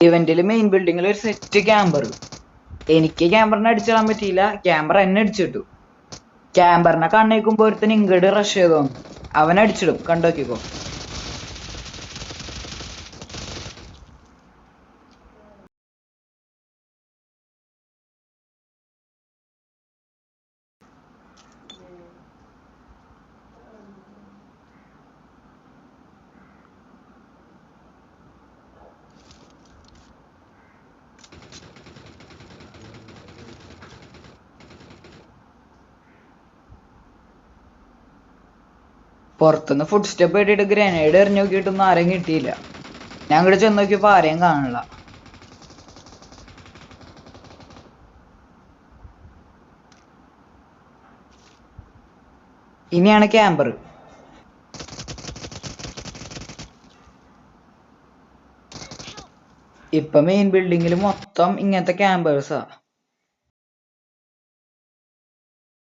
ഇവന്റില് main ബിൽഡിങ്ങിൽ ഒരു set camper. എനിക്ക് ക്യാമ്പറിനെ അടിച്ചിടാൻ പറ്റിയില്ല, ക്യാമ്പർ എന്നെ അടിച്ചിട്ടു. ക്യാമ്പറിനെ കണ്ണേക്കുമ്പോ ഒരുത്തൻ ഇങ്ങോട്ട് റഷ് ചെയ്തോ, അവനടിച്ചിടും, കണ്ടോക്കിക്കോ. പുറത്തുനിന്ന് ഫുഡ് സ്റ്റെപ്പ് ഇട്ടിട്ട് ഗ്രനേഡ് എറിഞ്ഞു നോക്കിയിട്ടൊന്നും ആരെയും കിട്ടിയില്ല. ഞാൻ അങ്ങോട്ട് ചെന്ന് നോക്കിയപ്പോ ആരെയും കാണില്ല. ഇനിയാണ് ക്യാമ്പർ. ഇപ്പൊ മെയിൻ ബിൽഡിങ്ങിൽ മൊത്തം ഇങ്ങനത്തെ ക്യാമ്പേഴ്സാ.